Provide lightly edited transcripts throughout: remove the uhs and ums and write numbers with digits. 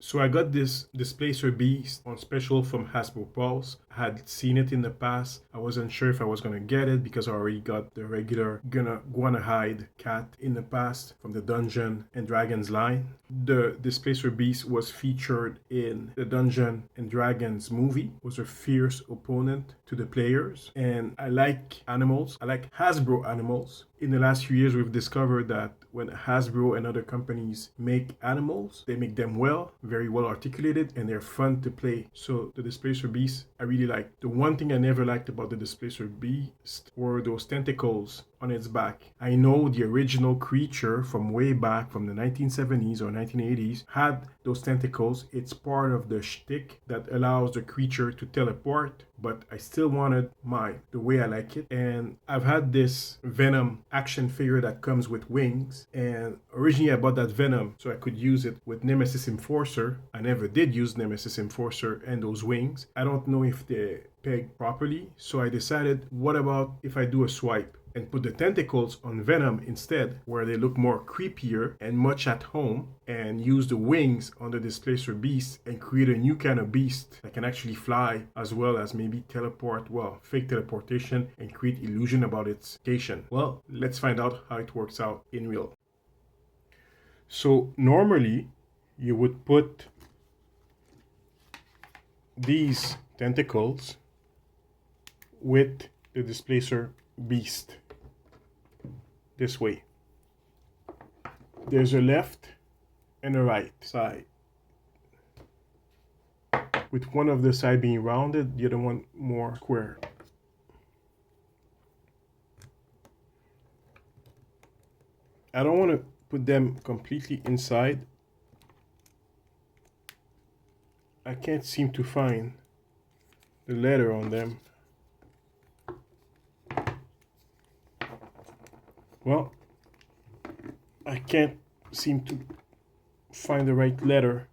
So I got this Displacer Beast on special from Hasbro Pulse. I had seen it in the past. I wasn't sure if I was gonna get it because I already got the regular Guana Hide cat in the past from the Dungeons and Dragons line. The Displacer Beast was featured in the Dungeons and Dragons movie, was a fierce opponent to the players. And I like animals. I like Hasbro animals. In the last few years, we've discovered that when Hasbro and other companies make animals, they make them well, very well articulated, and they're fun to play. So the Displacer Beast, I really like. The one thing I never liked about the Displacer Beast were those tentacles on its back. I know the original creature from way back from the 1970s or 1980s had those tentacles. It's part of the shtick that allows the creature to teleport, but I still wanted mine the way I like it. And I've had this Venom action figure that comes with wings, and originally I bought that Venom so I could use it with Nemesis Enforcer. I never did use Nemesis Enforcer and those wings. I don't know if they peg properly, so I decided, what about if I do a swipe and put the tentacles on Venom instead, where they look more creepier and much at home, and use the wings on the Displacer Beast and create a new kind of beast that can actually fly as well as maybe teleport, well, fake teleportation and create illusion about its location. Well, let's find out how it works out in real. So normally you would put these tentacles with the Displacer Beast this way. There's a left and a right side, with one of the side being rounded, the other one more square. I don't want to put them completely inside. I can't seem to find the letter on them. Well, I can't seem to find the right letter,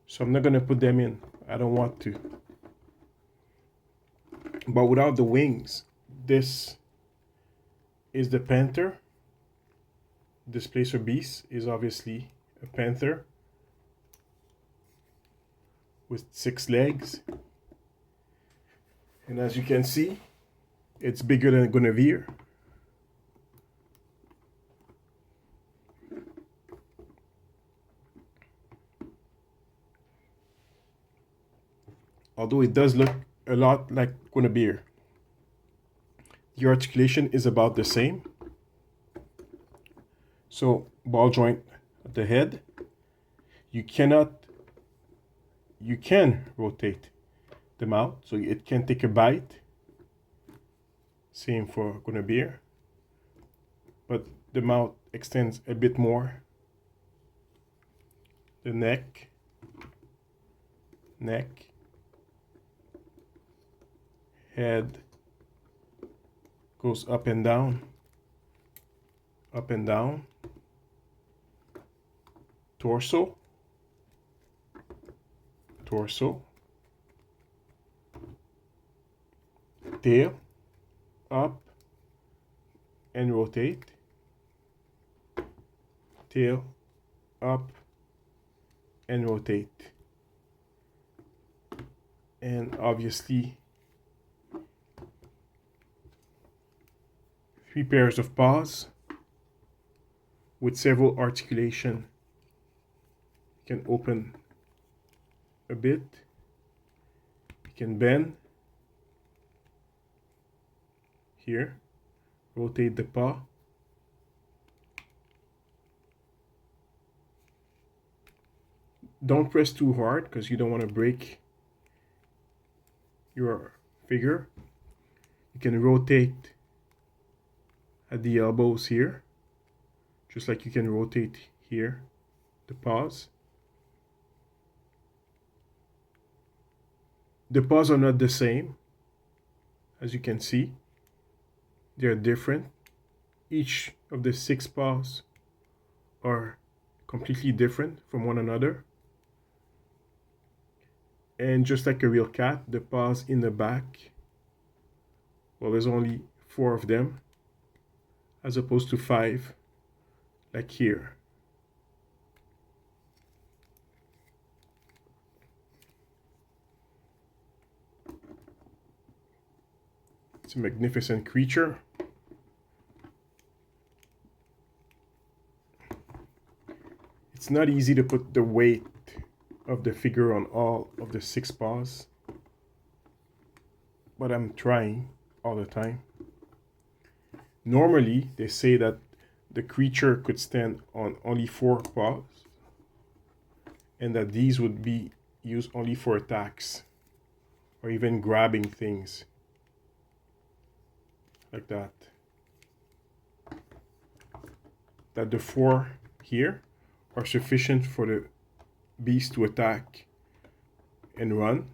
so I'm not gonna put them in. I don't want to. But without the wings, this is the panther. Displacer Beast is obviously a panther with 6 legs. And as you can see, it's bigger than Guinevere. Although it does look a lot like Guinevere. The articulation is about the same. So ball joint at the head. You can rotate the mouth so it can take a bite. Same for Guinevere. But the mouth extends a bit more. The neck. Head goes up and down, torso, tail, up and rotate, tail, up and rotate, and obviously 3 pairs of paws with several articulation. You can open a bit, you can bend here, rotate the paw, don't press too hard because you don't want to break your figure. You can rotate at the elbows here, just like you can rotate here the paws. The paws are not the same, as you can see. They're different. Each of the 6 paws are completely different from one another. And just like a real cat, the paws in the back, well, there's only 4 of them, as opposed to 5, like here. It's a magnificent creature. It's not easy to put the weight of the figure on all of the 6 paws, but I'm trying all the time. Normally, they say that the creature could stand on only 4 paws, and that these would be used only for attacks, or even grabbing things, like that. That the 4 here are sufficient for the beast to attack and run,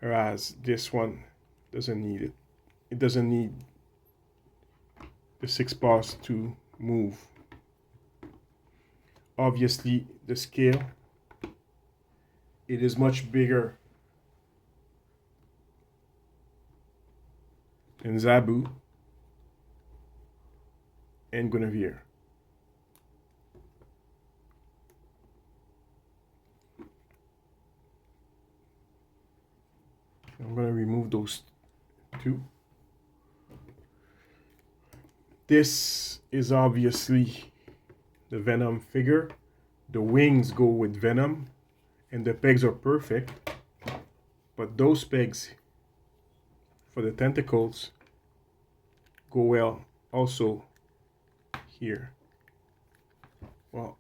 whereas this one doesn't need it. It doesn't need the 6 paws to move. Obviously, the scale, it is much bigger than Zabu and Guinevere. I'm going to remove those 2. This is obviously the Venom figure. The wings go with Venom, and the pegs are perfect. But those pegs for the tentacles go well also here. Well,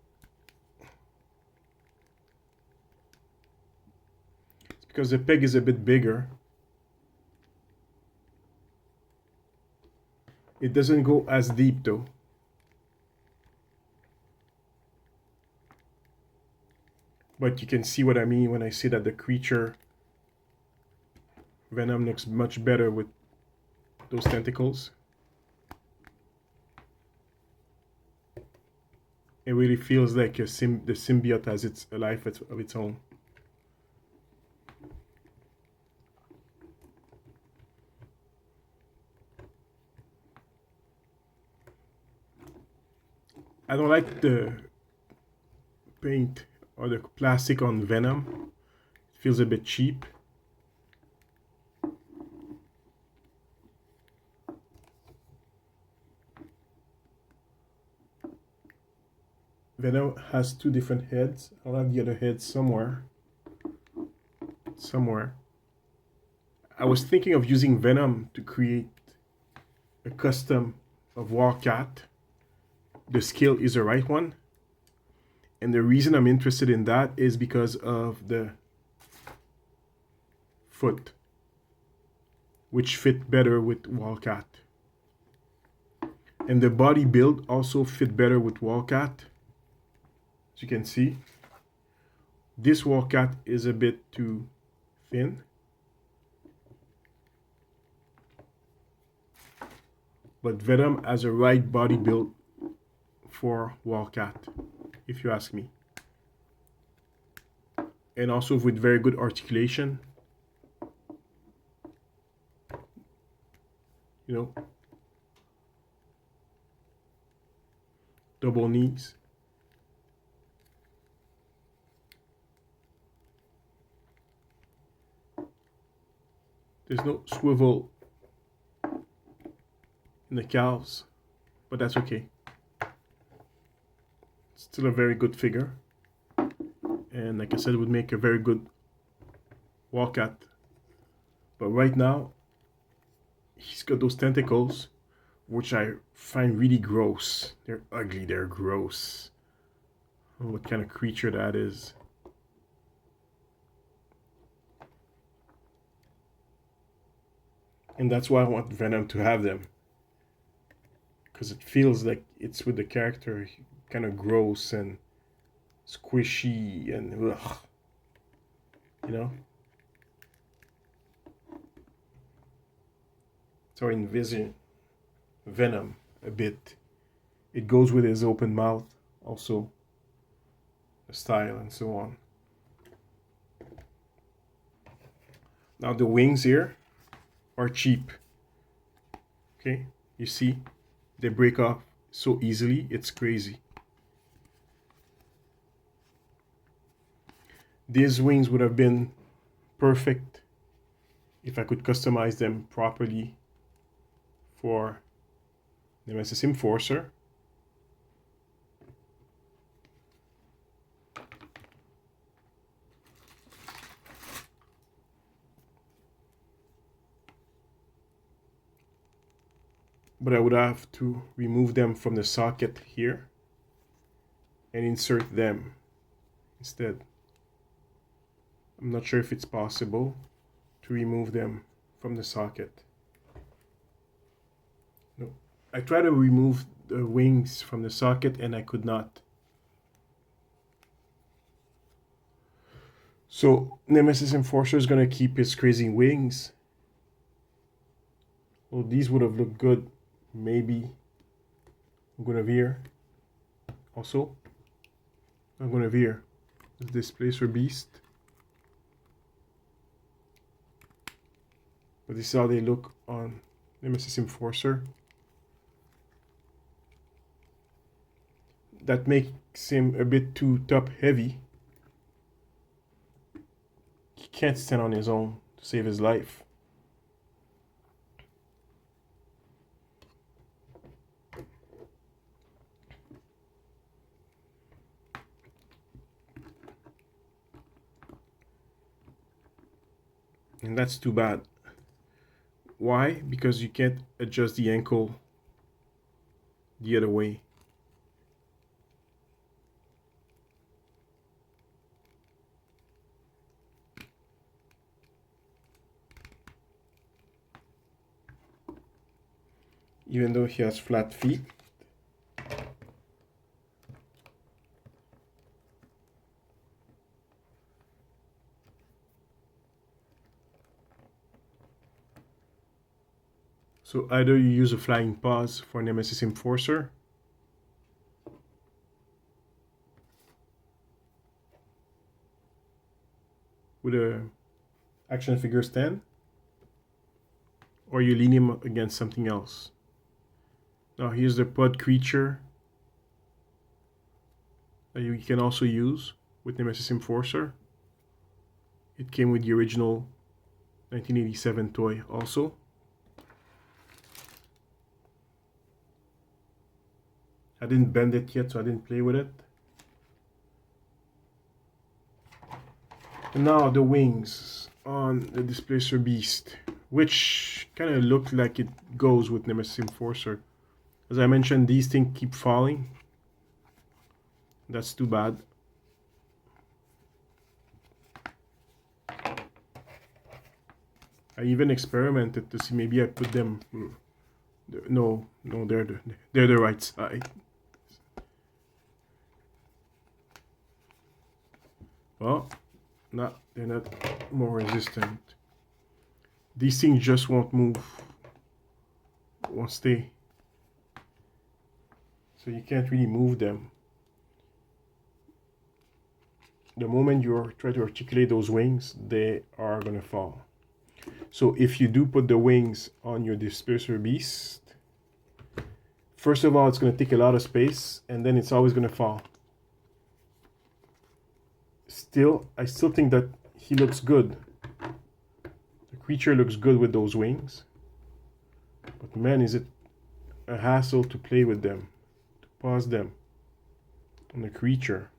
it's because the peg is a bit bigger. It doesn't go as deep though. But you can see what I mean when I say that the creature Venom looks much better with those tentacles. It really feels like the symbiote has a life of its own. I don't like the paint or the plastic on Venom. It feels a bit cheap. Venom has 2 different heads. I'll have the other head somewhere. I was thinking of using Venom to create a custom of Wildcat. The scale is the right one. And the reason I'm interested in that is because of the foot, which fit better with Wildcat. And the body build also fit better with Wildcat. As you can see, this Wildcat is a bit too thin. But Venom has a right body build for Wildcat, if you ask me. And also with very good articulation. You know, double knees. There's no swivel in the calves, but that's okay. Still a very good figure, and like I said, it would make a very good Wildcat. But right now, he's got those tentacles, which I find really gross. They're ugly, they're gross. I don't know what kind of creature that is. And that's why I want Venom to have them. Because it feels like it's with the character, kind of gross and squishy and ugh. You know? So I envision Venom a bit. It goes with his open mouth, also the style and so on. Now the wings here are cheap. Okay, you see, they break off so easily, it's crazy. These wings would have been perfect if I could customize them properly for Nemesis Enforcer. But I would have to remove them from the socket here and insert them instead. I'm not sure if it's possible to remove them from the socket. No, I tried to remove the wings from the socket and I could not. So Nemesis Enforcer is going to keep his crazy wings. Well, these would have looked good. Maybe I'm going to veer. Also, I'm going to veer the Displacer Beast. But this is how they look on Nemesis Enforcer. That makes him a bit too top heavy. He can't stand on his own to save his life. And that's too bad. Why? Because you can't adjust the ankle the other way. Even though he has flat feet. So either you use a flying paws for Nemesis Enforcer, with a action figure stand, or you lean him against something else. Now here's the pod creature that you can also use with Nemesis Enforcer. It came with the original 1987 toy also. I didn't bend it yet, so I didn't play with it. And now the wings on the Displacer Beast, which kind of looked like it goes with Nemesis Enforcer. As I mentioned, these things keep falling. That's too bad. I even experimented to see maybe I put them. No, they're the right side. Well, no, they're not more resistant. These things just won't move, won't stay. So you can't really move them. The moment you try to articulate those wings, they are gonna fall. So if you do put the wings on your Displacer Beast, first of all, it's gonna take a lot of space, and then it's always gonna fall. I still think that he looks good. The creature looks good with those wings. But man, is it a hassle to play with them, to pause them on the creature.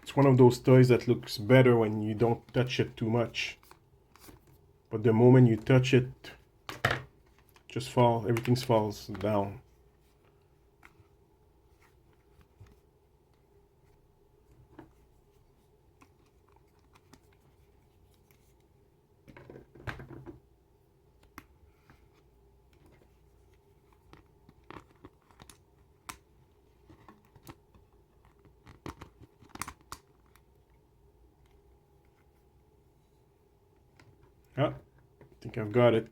It's one of those toys that looks better when you don't touch it too much. But the moment you touch it, just everything falls down. I think I've got it.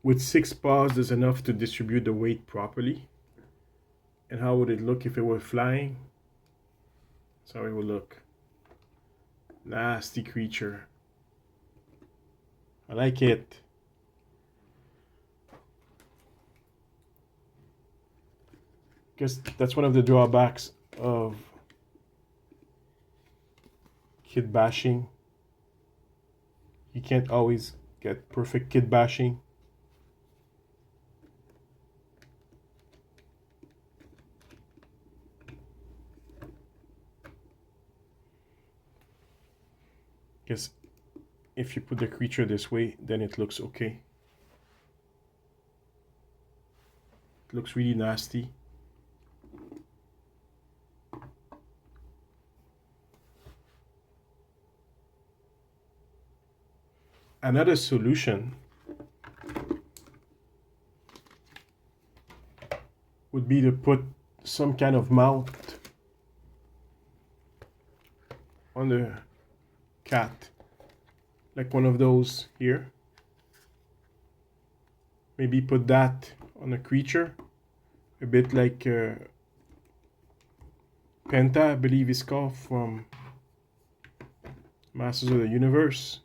with 6 paws, there's enough to distribute the weight properly. And how would it look if it were flying? That's how it would look. Nasty creature. I like it. Guess that's one of the drawbacks of kit bashing. You can't always get perfect kit bashing. Guess if you put the creature this way, then it looks okay. It looks really nasty. Another solution would be to put some kind of mount on the cat, like one of those here. Maybe put that on a creature, a bit like Penta, I believe is called, from Masters of the Universe.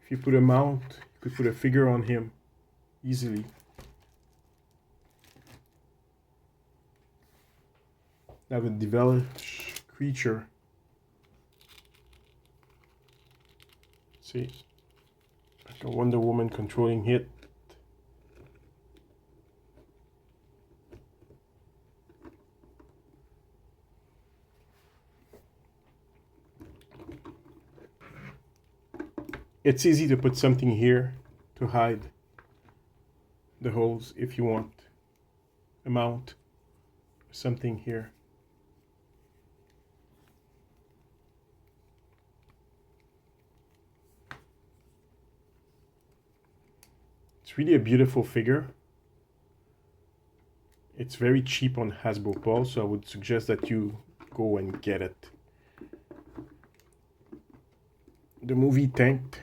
If you put a mount, you could put a figure on him easily. Have a developed creature. See, like a Wonder Woman controlling hit. It's easy to put something here to hide the holes if you want a mount, something here. It's really a beautiful figure. It's very cheap on Hasbro Pulse, so I would suggest that you go and get it. The movie tanked,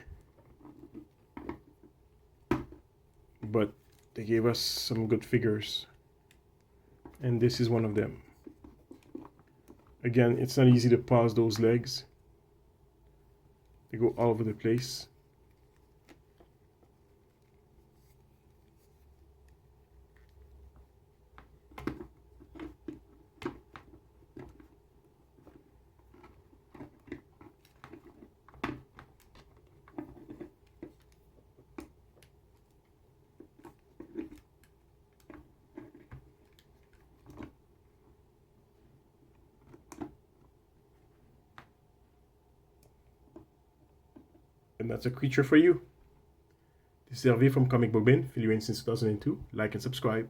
but they gave us some good figures, and this is one of them. Again, it's not easy to pause those legs. They go all over the place. And that's a creature for you. This is Hervé from Comic Book Bin, filling you in since 2002. Like and subscribe.